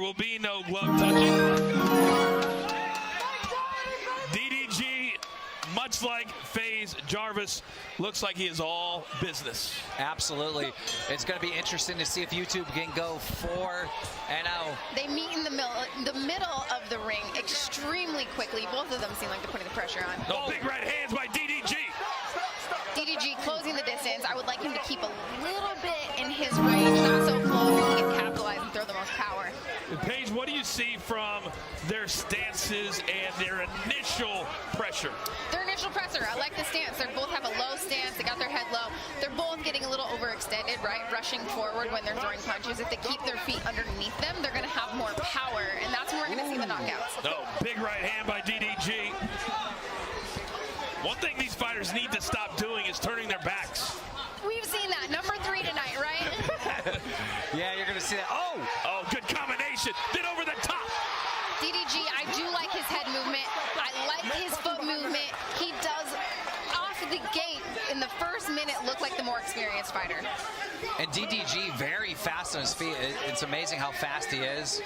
there will be no glove touching. DDG, much like FaZe Jarvis, looks like he is all business. Absolutely. It's going to be interesting to see if YouTube can go 4-0. They meet in the middle of the ring extremely quickly. Both of them seem like they're putting the pressure on. Oh, big right hands by DDG. DDG closing the distance. I would like him to keep a little bit in his range, not so close that he can capitalize and throw the most power. Paige, what do you see from their stances and their initial pressure? Their initial pressure, I like the stance. They both have a low stance. They got their head low. They're both getting a little overextended, right? Rushing forward when they're throwing punches. If they keep their feet underneath them, they're going to have more power, and that's when we're going to see the knockouts. Oh, big right hand by DDG. One thing these fighters need to stop doing is turning their backs. We've seen that. Number 3 tonight, right? Yeah, you're going to see that. Oh! Oh, good combination. Then over the top. DDG, I do like his head movement. I like his foot movement. He does, off the gate, in the first minute, look like the more experienced fighter. And DDG very fast on his feet. It's amazing how fast he is.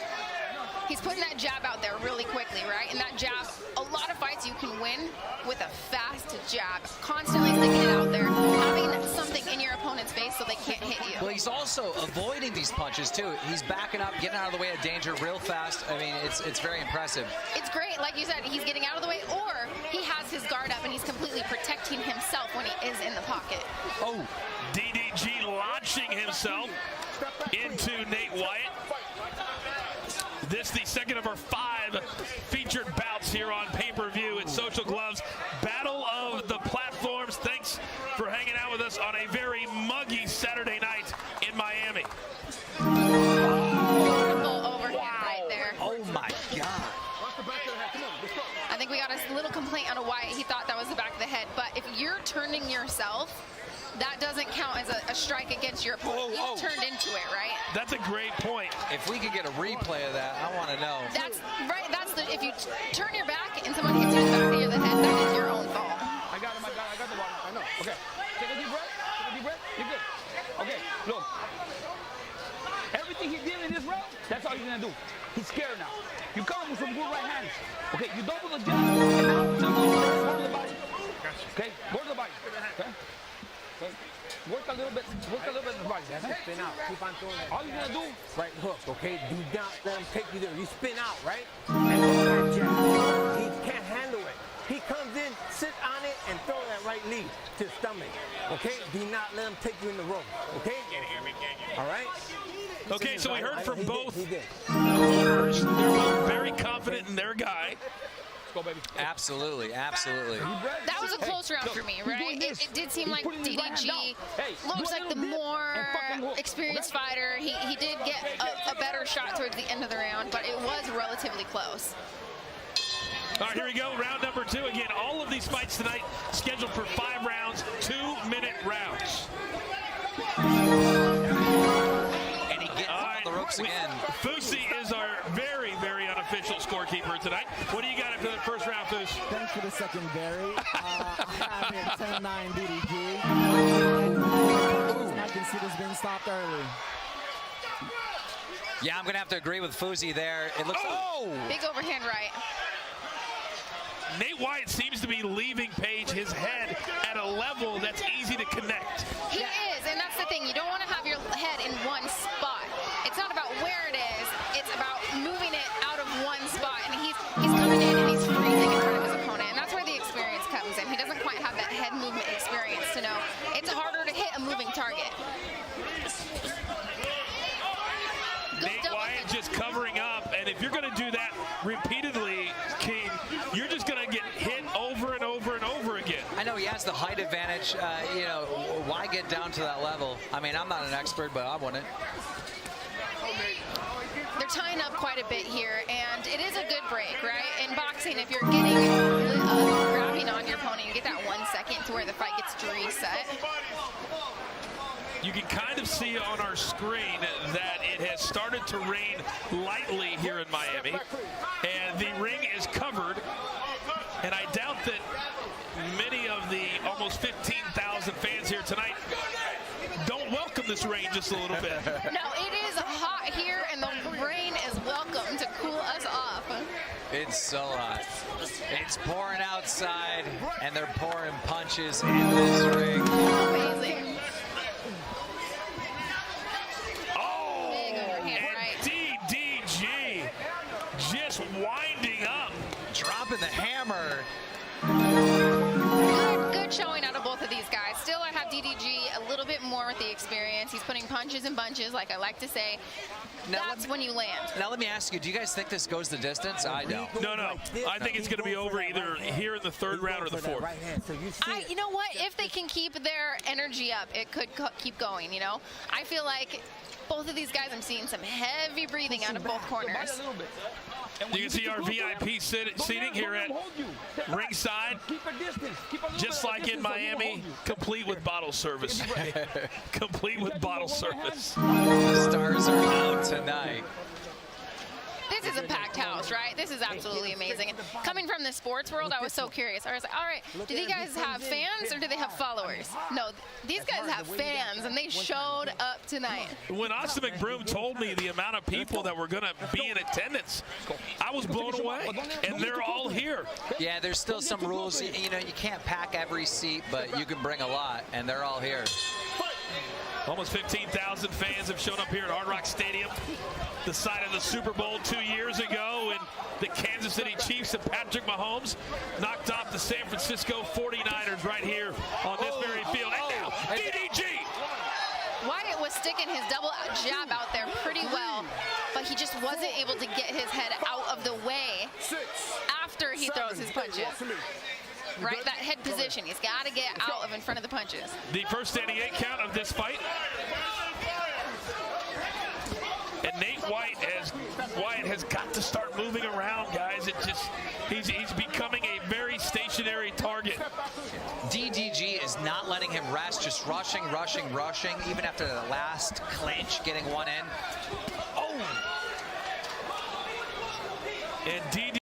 He's putting that jab out there really quickly, right? And that jab, a lot of fights you can win with a fast jab. Constantly sticking it out there, having something in your opponent's face so they can't hit you. Well, he's also avoiding these punches, too. He's backing up, getting out of the way of danger real fast. I mean, it's very impressive. It's great. Like you said, he's getting out of the way, or he has his guard up and he's completely protecting himself when he is in the pocket. Oh, DDG launching himself into Nate Wyatt. This the second of our 5 featured bouts here on pay-per-view at Social Gloves. Battle of the Platforms. Thanks for hanging out with us on a very muggy Saturday night in Miami. Beautiful overhand right there. Oh my God. I think we got a little complaint out of Wyatt. He thought that was the back of the head. But if you're turning yourself, that doesn't count as a strike against your opponent. You've turned into it, right? That's a great point. If we could get a replay of that, I want to know. That's right. That's the, if you turn your back and someone hits you in the back of the head, that is your own fault. I got him. I got the water. I know. Okay. Take a deep breath. Take a deep breath. You're good. Okay. Look. Everything he did in this round, that's all he's gonna do. He's scared now. You come with some good right hands. Okay. You double the jab. And now jump over there. Go to the body. Okay. Go to the body. Okay. Okay. Work a little bit in the body. That's it, spin out. Keep on throwing it. All you're gonna do, Right hook, okay? Do not let him take you there. You spin out, right? And then that jab. He can't handle it. He comes in, sit on it, and throw that right knee to the stomach. Okay? Do not let him take you in the rope. Okay? All right? Okay, so we heard from both He did. owners. They're both very confident in their guy. go, baby. Absolutely, absolutely. That was a close round for me, right? It did seem like DDG looks like the more experienced fighter. He did get a better shot towards the end of the round, but it was relatively close. All right, here we go. Round number 2. Again, all of these fights tonight scheduled for 5 rounds, 2-minute rounds. And he gets on the ropes again. Fusi is our very, very unofficial scorekeeper tonight. What do you got after the first round, Fus? Thanks for the secondary. I have it 10-9 DDG. I can see this being stopped early. Yeah, I'm going to have to agree with Fusi there. It looks... Big overhand right. Nate Wyatt seems to be leaving Page his head at a level that's easy to connect. He is, and that's the thing. You don't want to have your head in one spot. It's not about where it is. It's about moving it out of one spot. And he's coming in and he's freezing in front of his opponent. And that's where the experience comes in. He doesn't quite have that head movement experience to know it's harder to hit a moving target. Nate Wyatt just covering up, and if you're going to do that repeatedly, King, you're just going to get hit over and over and over again. I know he has the height advantage. You know, why get down to that level? I mean, I'm not an expert, but I wouldn't. They're tying up quite a bit here, and it is a good break, right? In boxing, if you're getting grabbing on your opponent, you get that 1 second to where the fight gets to reset. You can kind of see on our screen that it has started to rain lightly here in Miami, and the ring is covered, and I doubt that many of the almost 15,000 fans here tonight don't welcome this rain just a little bit. No, it is hot here, and the rain is welcome. It's so hot. It's pouring outside, and they're pouring punches in this ring. Amazing. Oh, Big overhand and right. DDG just winding up. Dropping the hammer. Good showing out of both of these guys. Still, I have DDG a little bit more with the experience. He's putting punches in bunches, like I like to say. That's when you land. Now let me ask you, do you guys think this goes the distance? I don't. No. I think it's going to be over either here in the third round or the fourth. You know what? If they can keep their energy up, it could keep going, you know? I feel like both of these guys, I'm seeing some heavy breathing out of both corners. You can see our VIP seating here at ringside, just like in Miami, complete with bottle service. Complete with bottle service. The stars are out tonight. This is a packed house, right? This is absolutely amazing. And coming from the sports world, I was so curious. I was like, all right, do these guys have fans or do they have followers? No, these guys have fans, and they showed up tonight. When Austin McBroom told me the amount of people that were going to be in attendance, I was blown away, and they're all here. Yeah, there's still some rules. You know, you can't pack every seat, but you can bring a lot, and they're all here. Almost 15,000 fans have shown up here at Hard Rock Stadium, the site of the Super Bowl 2 years ago, and the Kansas City Chiefs and Patrick Mahomes knocked off the San Francisco 49ers right here on this very field. And now, DDG! Wyatt was sticking his double jab out there pretty well, but he just wasn't able to get his head out of the way after he throws his punches. Right, that head position. He's got to get out of in front of the punches. The first standing 8 count of this fight. And Wyatt has got to start moving around, guys. He's becoming a very stationary target. DDG is not letting him rest, just rushing, even after the last clinch, getting one in. And